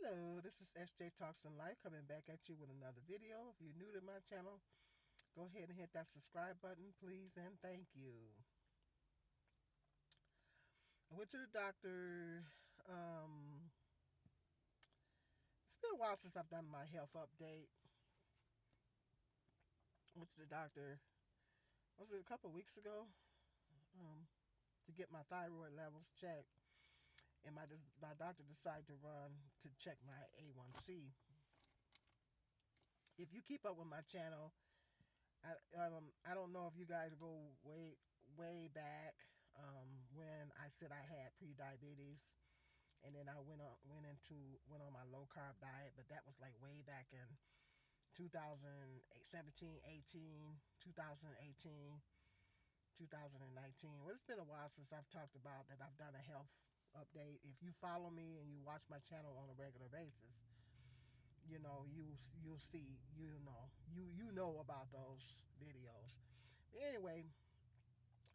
Hello, this is SJ Talks in Life coming back at you with another video. If you're new to my channel, go ahead and hit that subscribe button, please, and thank you. I went to the doctor. Um, it's been a while since I've done my health update. I went to the doctor, was it a couple of weeks ago, to get my thyroid levels checked. And my doctor decided to run to check my A1C. If you keep up with my channel, I don't know if you guys go way back when I said I had pre-diabetes, and then I went on my low carb diet, but that was like way back in 2017, 18, 2018, 2019. Well, it's been a while since I've talked about that. I've done a health update. If you follow me and you watch my channel on a regular basis, you'll see, you know about those videos. But anyway,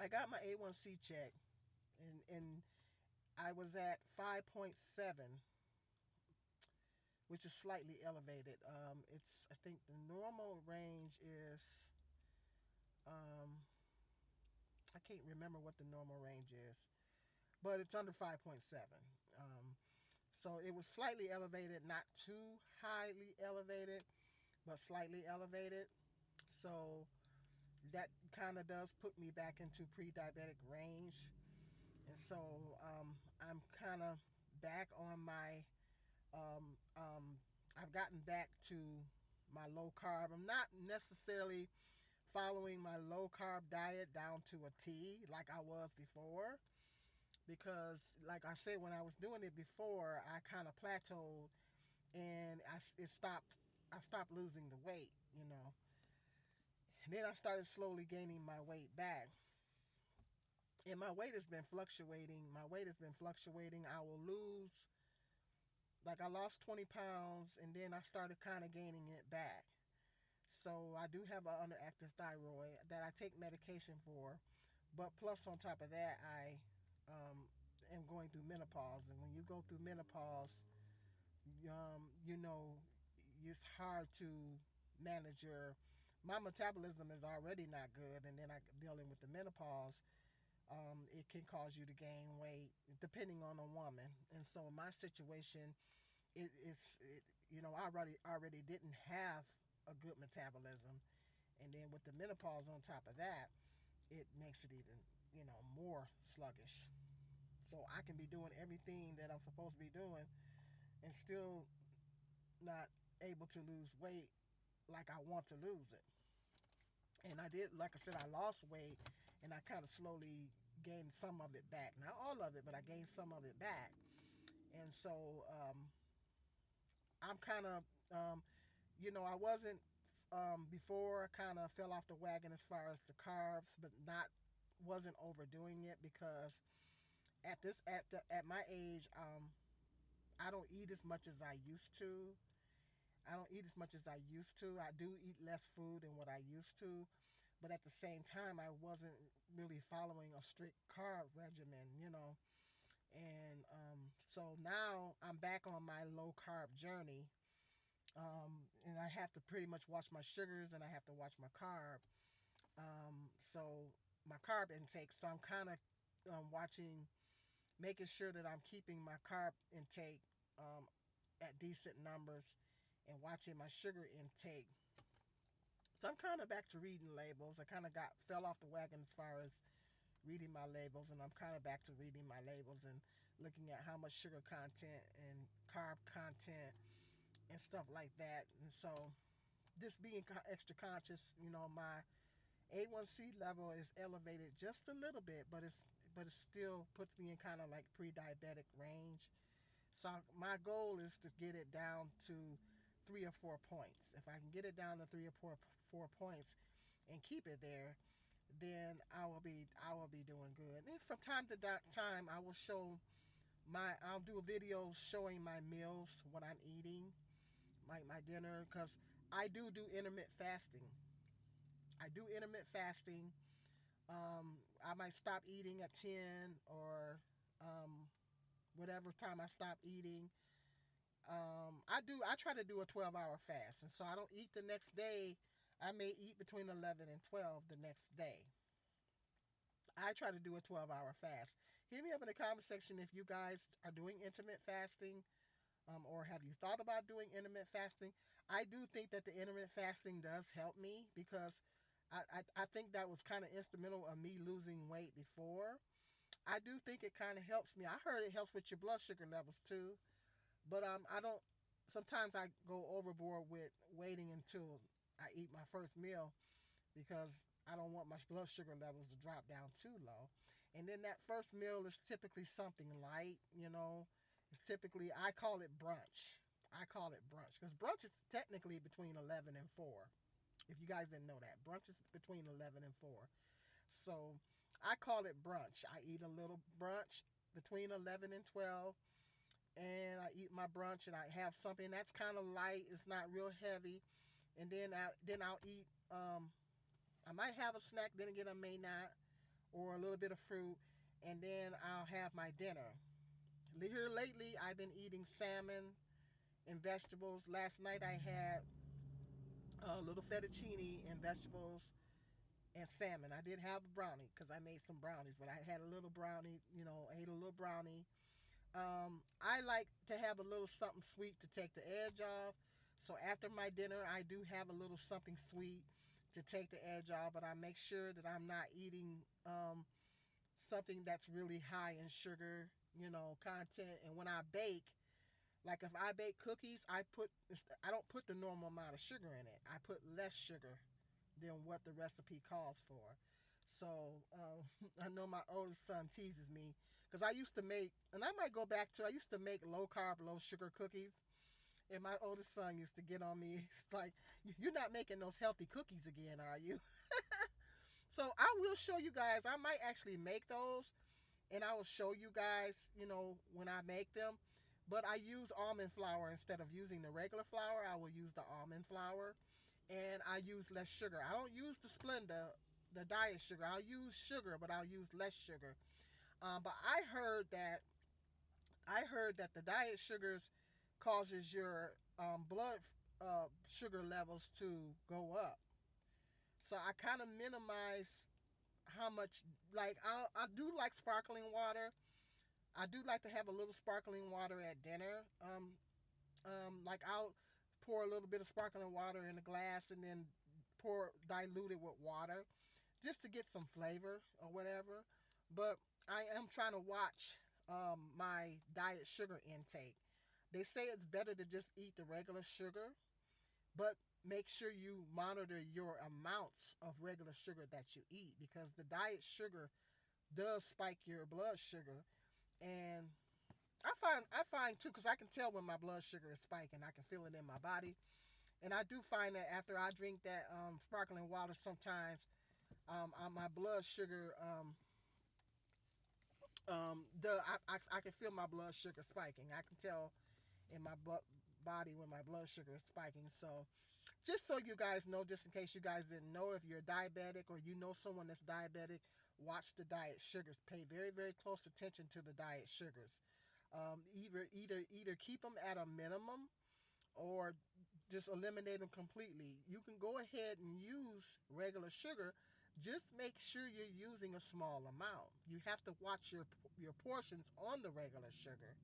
I got my A1C check, and I was at 5.7, which is slightly elevated. I think the normal range is, I can't remember what the normal range is, but it's under 5.7. So it was slightly elevated, not too highly elevated, but slightly elevated. So that kind of does put me back into pre-diabetic range. And so I'm kind of back on my, um, um, I've gotten back to my low carb. I'm not necessarily following my low carb diet down to a T like I was before, because like I said, when I was doing it before, I kind of plateaued, and I stopped losing the weight. And then I started slowly gaining my weight back. And my weight has been fluctuating. I will lose, like, I lost 20 pounds, and then I started kind of gaining it back. So I do have an underactive thyroid that I take medication for. But plus, on top of that, I am going through menopause. And when you go through menopause, you know, it's hard to manage my metabolism is already not good, and then I dealing with the menopause. It can cause you to gain weight depending on a woman. And so my situation, I already didn't have a good metabolism, and then with the menopause on top of that, it makes it even more sluggish. So I can be doing everything that I'm supposed to be doing and still not able to lose weight like I want to lose it. And I did, like I said, I lost weight, and I kind of slowly gained some of it back. Not all of it, but I gained some of it back. And so I'm kind of, I wasn't, before, I kind of fell off the wagon as far as the carbs, but wasn't overdoing it, because at my age, I don't eat as much as I used to. I do eat less food than what I used to, but at the same time, I wasn't really following a strict carb regimen. And so now I'm back on my low carb journey, and I have to pretty much watch my sugars, and I have to watch my carb. So my carb intake. So I'm kind of watching, making sure that I'm keeping my carb intake at decent numbers, and watching my sugar intake. So I'm kind of back to reading labels. I kind of fell off the wagon as far as reading my labels, and I'm kind of back to reading my labels and looking at how much sugar content and carb content and stuff like that. And so just being extra conscious, my A1C level is elevated just a little bit, but it still puts me in kind of like pre-diabetic range. So my goal is to get it down to 3 or 4 points. If I can get it down to 3 or 4 points and keep it there, then I will be doing good. And from time to time, I'll do a video showing my meals, what I'm eating, my dinner, because I do intermittent fasting. I might stop eating at 10, or whatever time I stop eating. I try to do a 12-hour fast, and so I don't eat the next day. I may eat between 11 and 12 the next day. I try to do a 12-hour fast. Hit me up in the comment section if you guys are doing intermittent fasting, or have you thought about doing intermittent fasting. I do think that the intermittent fasting does help me because I think that was kind of instrumental of me losing weight before. I do think it kind of helps me. I heard it helps with your blood sugar levels too, but I don't. Sometimes I go overboard with waiting until I eat my first meal because I don't want my blood sugar levels to drop down too low. And then that first meal is typically something light, you know. It's typically, I call it brunch. I call it brunch because brunch is technically between 11 and 4. If you guys didn't know that, brunch is between 11 and 4. So I call it brunch. I eat a little brunch between 11 and 12, and I eat my brunch and I have something that's kind of light. It's not real heavy, and then I'll eat. I might have a snack. Then again, I may not, or a little bit of fruit, and then I'll have my dinner. Here lately, I've been eating salmon and vegetables. Last night I had a little fettuccine and vegetables and salmon. I did have a brownie because I made some brownies, but I had a little brownie. Ate a little brownie. I like to have a little something sweet to take the edge off. So after my dinner, I do have a little something sweet to take the edge off, but I make sure that I'm not eating something that's really high in sugar, content. And when I bake, like if I bake cookies, I don't put the normal amount of sugar in it. I put less sugar than what the recipe calls for. So I know my oldest son teases me because I used to make, and I might go back to, I used to make low carb, low sugar cookies. And my oldest son used to get on me. It's like, you're not making those healthy cookies again, are you? So I will show you guys. I might actually make those, and I will show you guys, when I make them. But I use almond flour instead of using the regular flour. I will use the almond flour, and I use less sugar. I don't use the Splenda, the diet sugar. I'll use sugar, but I'll use less sugar. But I heard that the diet sugars causes your blood sugar levels to go up. So I kind of minimize how much. Like I do like sparkling water. I do like to have a little sparkling water at dinner. Like I'll pour a little bit of sparkling water in a glass and then pour dilute it with water just to get some flavor or whatever. But I am trying to watch my diet sugar intake. They say it's better to just eat the regular sugar, but make sure you monitor your amounts of regular sugar that you eat because the diet sugar does spike your blood sugar. And I find too, because I can tell when my blood sugar is spiking. I can feel it in my body, and I do find that after I drink that sparkling water, sometimes my blood sugar I can feel my blood sugar spiking. I can tell in my body when my blood sugar is spiking. So just so you guys know, just in case you guys didn't know, if you're diabetic or you know someone that's diabetic, watch the diet sugars. Pay very, very close attention to the diet sugars. Either keep them at a minimum or just eliminate them completely. You can go ahead and use regular sugar. Just make sure you're using a small amount. You have to watch your portions on the regular sugar,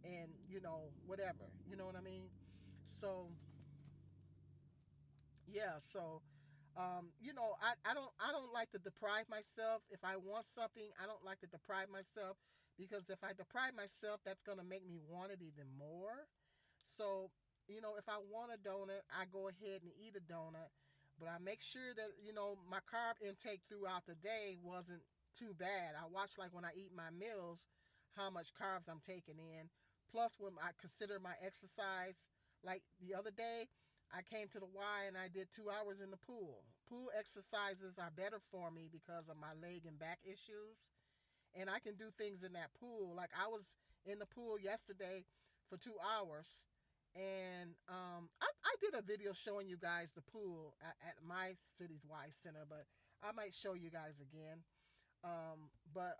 and whatever. You know what I mean? So yeah. So I don't like to deprive myself. If I want something, I don't like to deprive myself because if I deprive myself, that's gonna make me want it even more. So, if I want a donut, I go ahead and eat a donut, but I make sure that, my carb intake throughout the day wasn't too bad. I watch, like, when I eat my meals, how much carbs I'm taking in. Plus, when I consider my exercise, like the other day, I came to the Y and I did 2 hours in the pool. Pool exercises are better for me because of my leg and back issues, and I can do things in that pool. Like I was in the pool yesterday for 2 hours, and I did a video showing you guys the pool at my city's Y Center, but I might show you guys again. But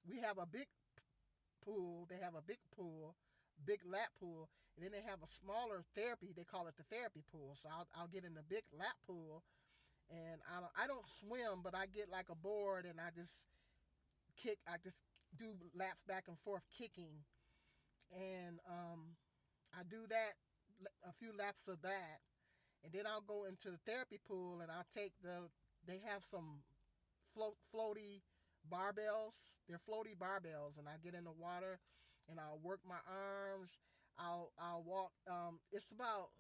we have a big pool. They have a big pool, big lap pool, and then they have a smaller therapy. They call it the therapy pool. So I'll get in the big lap pool, and I don't swim, but I get like a board, and I just kick. I just do laps back and forth kicking, and I do that, a few laps of that, and then I'll go into the therapy pool, and I'll take the. They have some floaty barbells. They're floaty barbells, and I get in the water, and I'll work my arms. I'll walk. It's about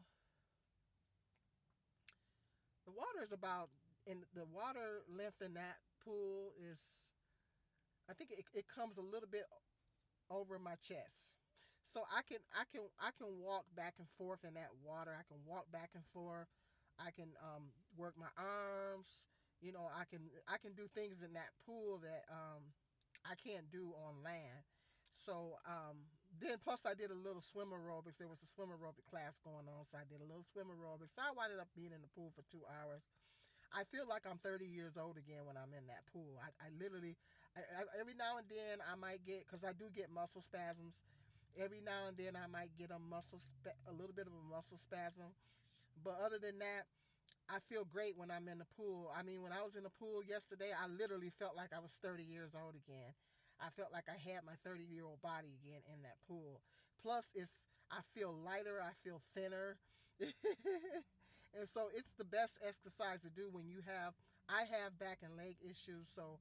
the water is about in the water length in that pool is. I think it comes a little bit over my chest. So I can walk back and forth in that water. I can walk back and forth. I can work my arms. I can do things in that pool that I can't do on land. So then plus I did a little swim aerobics. There was a swim aerobic class going on, so I did a little swim aerobics. So I wound up being in the pool for 2 hours. I feel like I'm 30 years old again when I'm in that pool. I literally, every now and then I might get, because I do get muscle spasms. Every now and then I might get a little bit of a muscle spasm. But other than that, I feel great when I'm in the pool. I mean, when I was in the pool yesterday, I literally felt like I was 30 years old again. I felt like I had my 30-year-old body again in that pool. Plus, I feel lighter. I feel thinner. And so it's the best exercise to do when I have back and leg issues, so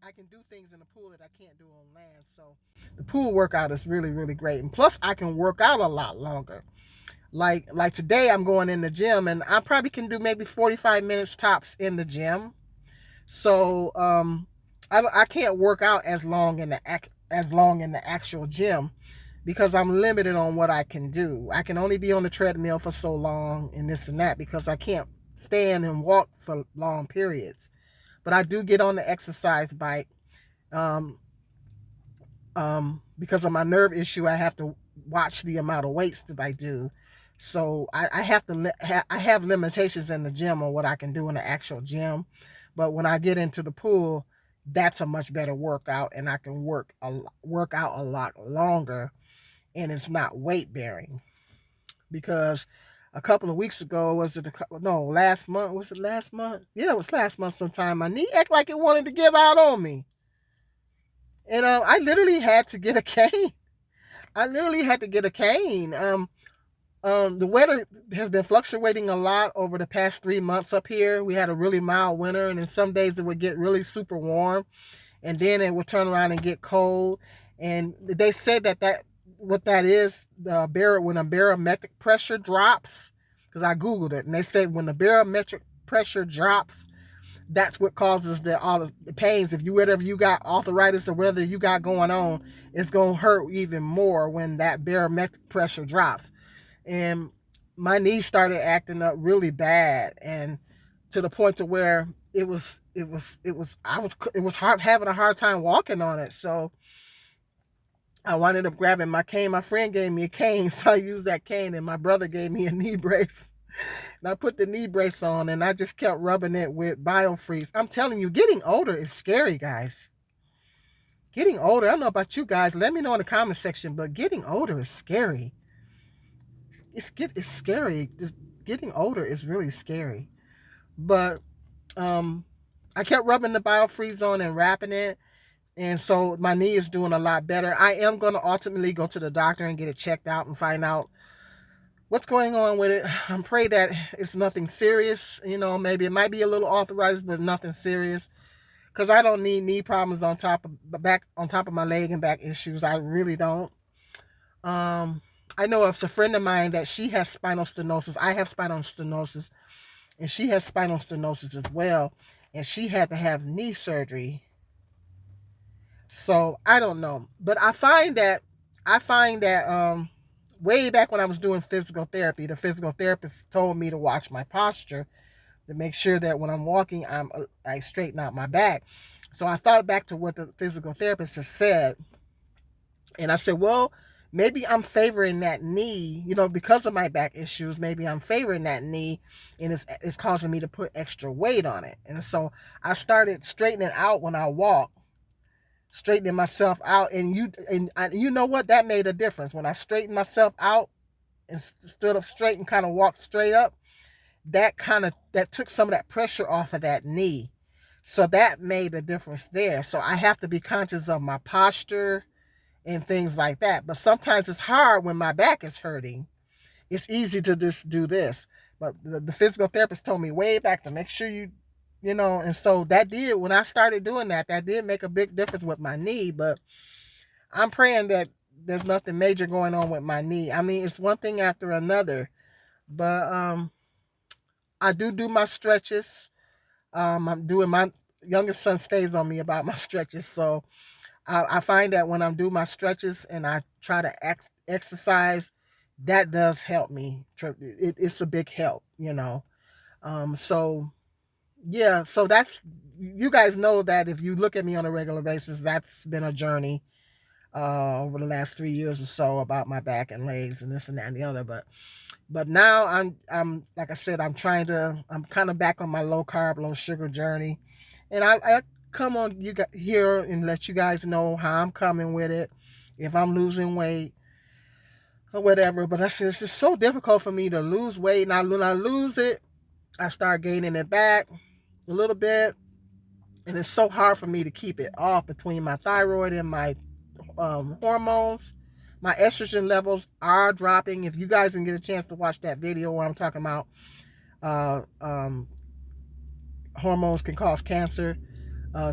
I can do things in the pool that I can't do on land. So the pool workout is really, really great. And plus I can work out a lot longer. Like today I'm going in the gym, and I probably can do maybe 45 minutes tops in the gym. So I can't work out as long in the actual gym because I'm limited on what I can do. I can only be on the treadmill for so long and this and that because I can't stand and walk for long periods. But I do get on the exercise bike. Um, because of my nerve issue, I have to watch the amount of weights that I do. So I have to I have limitations in the gym on what I can do in the actual gym, but when I get into the pool, that's a much better workout, and I can work out a lot longer, and it's not weight bearing. Because a couple of weeks ago, no, last month, was it last month? Yeah, it was last month sometime. My knee acted like it wanted to give out on me, and I literally had to get a cane. I literally had to get a cane. The weather has been fluctuating a lot over the past 3 months up here. We had a really mild winter, and then some days it would get really super warm, and then it would turn around and get cold. And they said that what that is, when a barometric pressure drops, because I googled it, and they said when the barometric pressure drops, that's what causes all of the pains. If you whatever you got arthritis or whatever you got going on, it's gonna hurt even more when that barometric pressure drops. And my knees started acting up really bad, and to the point to where it was hard, having a hard time walking on it. So I wound up grabbing my cane. My friend gave me a cane, so I used that cane, and my brother gave me a knee brace. And I put the knee brace on, and I just kept rubbing it with biofreeze. I'm telling you, getting older is scary, guys. Getting older, I don't know about you guys. Let me know in the comment section, but getting older is scary. It's scary. Getting older is really scary. But I kept rubbing the biofreeze on and wrapping it, and so my knee is doing a lot better. I am going to ultimately go to the doctor and get it checked out and find out what's going on with it. I pray that it's nothing serious. Maybe it might be a little arthritis, but nothing serious. Because I don't need knee problems on top of my leg and back issues. I really don't. Um, I know it's a friend of mine that she has spinal stenosis. I have spinal stenosis, and she has spinal stenosis as well. And she had to have knee surgery. So I don't know, but I find that way back when I was doing physical therapy, the physical therapist told me to watch my posture to make sure that when I'm walking, I straighten out my back. So I thought back to what the physical therapist has said, and I said, well, maybe I'm favoring that knee, because of my back issues. Maybe I'm favoring that knee, and it's causing me to put extra weight on it. And so I started straightening out when I walk. straightening myself out. You know what? That made a difference when I straightened myself out and stood up straight and kind of walked straight up. That took some of that pressure off of that knee. So that made a difference there. So I have to be conscious of my posture and things like that. But sometimes it's hard when my back is hurting. It's easy to just do this. But the physical therapist told me way back to make sure and so that did, when I started doing that, that did make a big difference with my knee. But I'm praying that there's nothing major going on with my knee. I mean, it's one thing after another. But I do my stretches. I'm doing my youngest son stays on me about my stretches. So I find that when I'm doing my stretches and I try to exercise, that does help me. It's a big help. So yeah, so that's, you guys know that if you look at me on a regular basis, that's been a journey over the last 3 years or so about my back and legs and this and that and the other. But now I'm like I said, I'm kind of back on my low carb, low sugar journey, and I come on you got here and let you guys know how I'm coming with it, if I'm losing weight or whatever. But I said it's just so difficult for me to lose weight, and when I lose it, I start gaining it back a little bit, and it's so hard for me to keep it off between my thyroid and my hormones. My estrogen levels are dropping. If you guys can get a chance to watch that video where I'm talking about uh, um, hormones can cause cancer,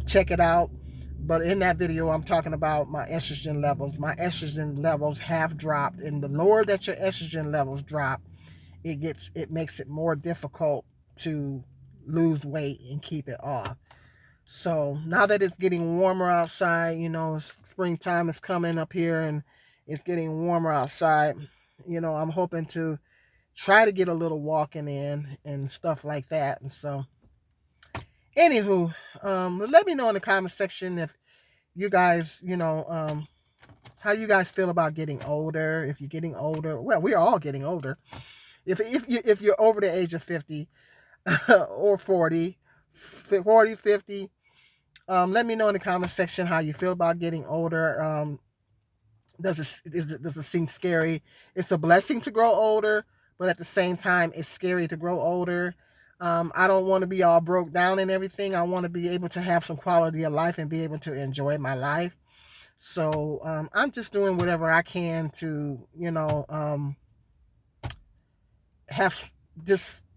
check it out. But in that video, I'm talking about my estrogen levels. My estrogen levels have dropped, and the lower that your estrogen levels drop, it makes it more difficult to lose weight and keep it off. So now that it's getting warmer outside, springtime is coming up here and it's getting warmer outside. I'm hoping to try to get a little walking in and stuff like that. And so, anywho, let me know in the comment section if you guys, how you guys feel about getting older. If you're getting older, well, we're all getting older. If you're over the age of 50 or 40, 50. Let me know in the comment section how you feel about getting older. Does it seem scary? It's a blessing to grow older, but at the same time, it's scary to grow older. I don't want to be all broke down and everything. I want to be able to have some quality of life and be able to enjoy my life. So I'm just doing whatever I can to, have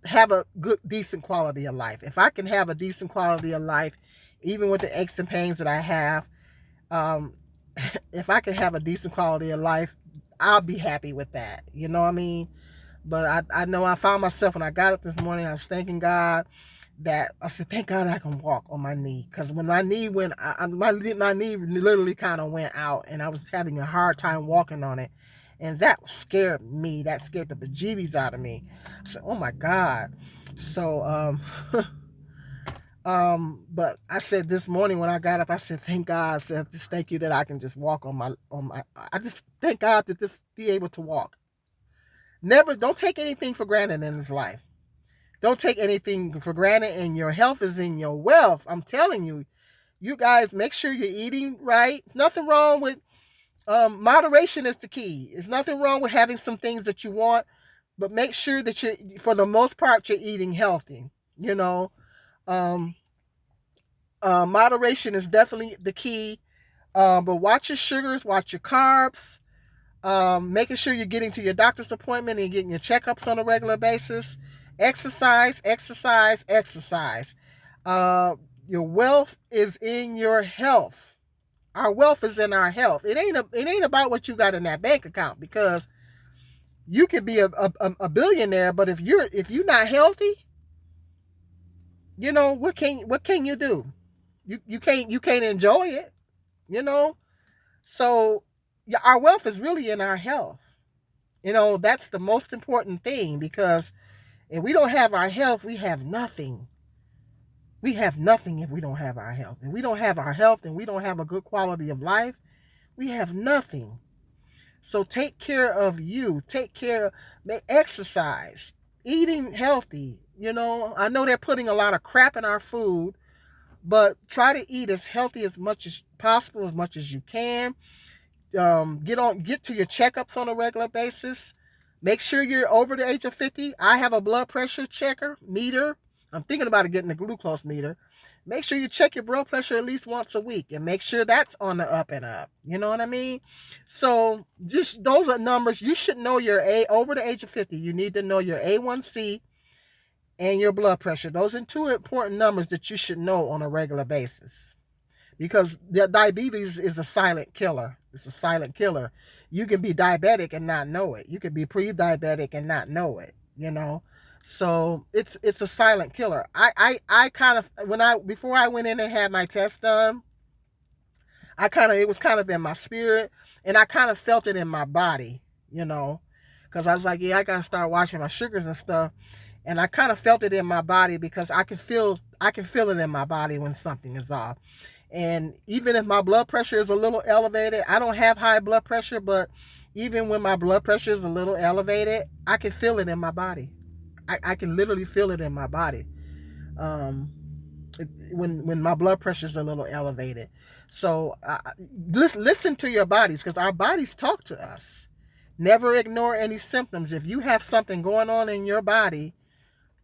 have a good, decent quality of life. If I can have a decent quality of life, even with the aches and pains that I have, um, if I can have a decent quality of life, I'll be happy with that. You know what I mean? But I know I found myself when I got up this morning, I was thanking God that I said, thank God I can walk on my knee. Because when my knee went, my knee literally kind of went out, and I was having a hard time walking on it. And that scared me. That scared the bejeebies out of me. I said, oh my God. So, but I said this morning when I got up, I said, thank God. I said, just thank you that I can just walk I just thank God to just be able to walk. Don't take anything for granted in this life. Don't take anything for granted, and your health is in your wealth. I'm telling you, you guys make sure you're eating right. Nothing wrong with moderation is the key. There's nothing wrong with having some things that you want, but make sure that for the most part, you're eating healthy. You know, um, moderation is definitely the key. But watch your sugars, watch your carbs. Making sure you're getting to your doctor's appointment and getting your checkups on a regular basis. Exercise, exercise, exercise. Your wealth is in your health. Our wealth is in our health. It ain't about what you got in that bank account, because you could be a billionaire, but if you're not healthy, what can you do? You can't enjoy it. You know. So yeah, our wealth is really in our health. That's the most important thing, because if we don't have our health, we have nothing. We have nothing if we don't have our health. If we don't have our health and we don't have a good quality of life, we have nothing. So take care of you. Exercise, eating healthy. I know they're putting a lot of crap in our food, but try to eat as healthy as much as possible, as much as you can. Get to your checkups on a regular basis. Make sure you're over the age of 50. I have a blood pressure checker meter. I'm thinking about getting a glucose meter. Make sure you check your blood pressure at least once a week and make sure that's on the up and up. You know what I mean? So just those are numbers. You should know your A over the age of 50. You need to know your A1C and your blood pressure. Those are two important numbers that you should know on a regular basis, because the diabetes is a silent killer. It's a silent killer. You can be diabetic and not know it. You can be pre-diabetic and not know it. So it's a silent killer. I kind of, when I before I went in and had my test done, it was kind of in my spirit, and I kind of felt it in my body. Because I was like, yeah, I gotta start watching my sugars and stuff, and I kind of felt it in my body because I can feel it in my body when something is off. And even if my blood pressure is a little elevated, I don't have high blood pressure, but even when my blood pressure is a little elevated, I can feel it in my body. I can literally feel it in my body. Um, when my blood pressure is a little elevated. So listen to your bodies, because our bodies talk to us. Never ignore any symptoms. If you have something going on in your body,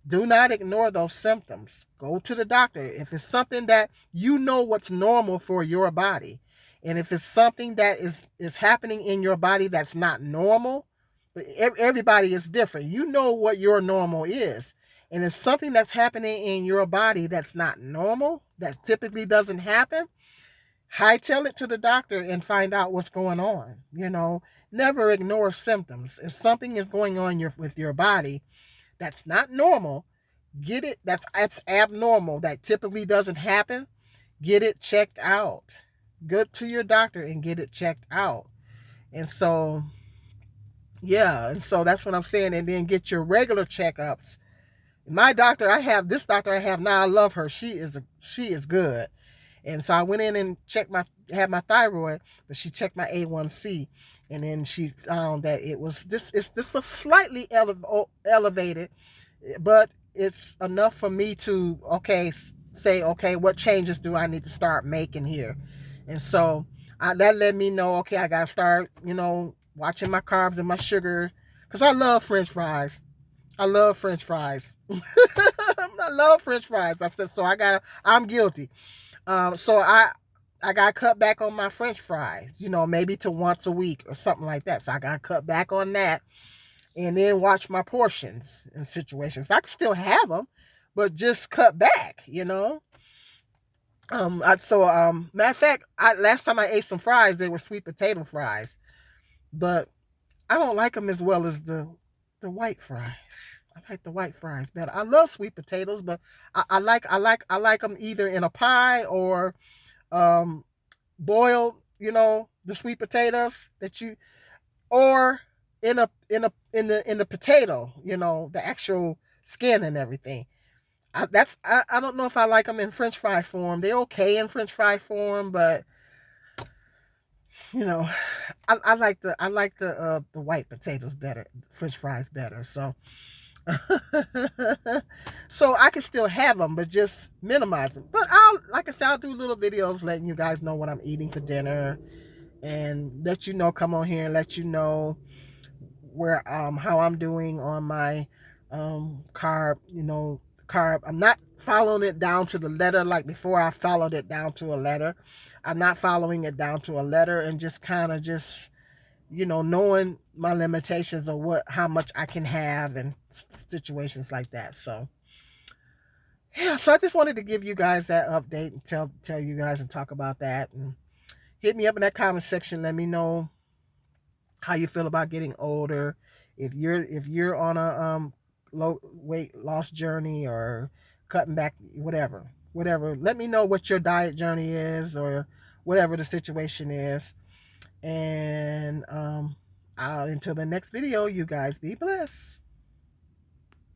do not ignore those symptoms. Go to the doctor. If it's something that you know what's normal for your body, and if it's something that is happening in your body that's not normal, everybody is different. You know what your normal is. And if something that's happening in your body that's not normal, that typically doesn't happen, hightail it to the doctor and find out what's going on. Never ignore symptoms. If something is going on with your body that's not normal, get it. That's abnormal. That typically doesn't happen. Get it checked out. Go to your doctor and get it checked out. And so, yeah, and so that's what I'm saying. And then get your regular checkups. My doctor, this doctor I have now, I love her. She is good. And so I went in and had my thyroid, but she checked my A1C, and then she found that it's just a slightly elevated, but it's enough for me to, say, okay, what changes do I need to start making here? And so that let me know, okay, I got to start, watching my carbs and my sugar, because I love French fries. I love French fries. I love French fries. I said, so I'm guilty. So I got to cut back on my French fries, maybe to once a week or something like that. So I got to cut back on that, and then watch my portions in situations. I can still have them, but just cut back. Matter of fact, last time I ate some fries, they were sweet potato fries, but I don't like them as well as the white fries. I like the white fries better. I love sweet potatoes, but I like them either in a pie or um, boiled. The sweet potatoes or in the potato. The actual skin and everything. I don't know if I like them in French fry form. They're okay in French fry form, but you know, I like the white potatoes better, French fries better. So so I can still have them, but just minimize them. But like I said, I'll do little videos letting you guys know what I'm eating for dinner, and let you know. Come on here and let you know where how I'm doing on my carb. Carb. I'm not following it down to the letter like before. I followed it down to a letter. I'm not following it down to a letter, and just kind of just knowing my limitations of how much I can have and situations like that. So yeah, so I just wanted to give you guys that update and tell you guys and talk about that, and hit me up in that comment section. Let me know how you feel about getting older. If you're on a low weight loss journey or cutting back, whatever. Let me know what your diet journey is, or whatever the situation is. And until the next video, you guys be blessed.